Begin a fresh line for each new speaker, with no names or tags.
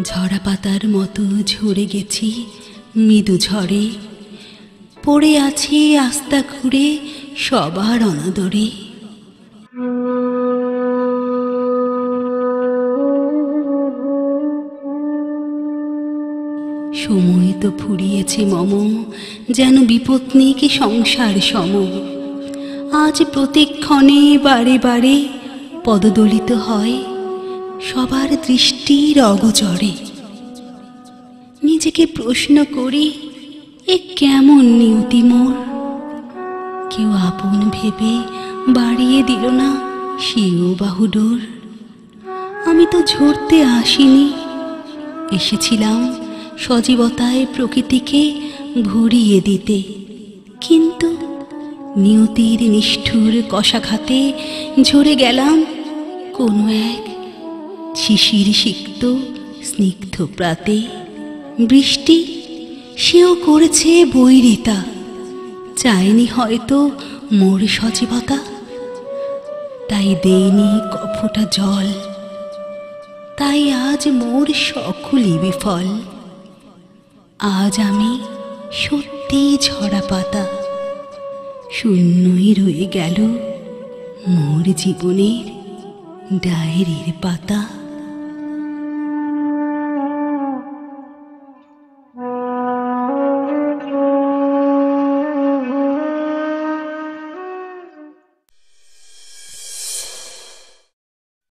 ঝরা পাতার মতো ঝরে গেছি মৃদু ঝড়ে, পড়ে আছি আস্তা ঘুরে সবার অনাদরে। সময় তো ফুরিয়েছে মম, যেন বিপত্নিক সংসার সম। আজ প্রতিক্ষণে বারে বারে পদদলিত হয় সবার দৃষ্টির অগোচরে। নিজেকে প্রশ্ন করি, এ কেমন নিয়তি মোর। কেউ আপন ভেবে বাড়িয়ে দিল না স্বীয় বাহুডোর। আমি তো ঝরতে আসিনি, এসেছিলাম সজীবতায় প্রকৃতিকে ভরিয়ে দিতে। কিন্তু নিয়তির নিষ্ঠুর কষাঘাতে ঝরে গেলাম কোনো এক শিশির সিক্ত স্নিগ্ধ প্রাতে। বৃষ্টি সেও করেছে বৈরিতা, চায়নি হয়তো মোর সজীবতা। তাই দেয়নি কফোটা জল, তাই আজ মোর সকলই বিফল। আজ আমি সত্যি ঝরা পাতা, শূন্যই রয়ে গেল মোর জীবনের ডায়েরির পাতা।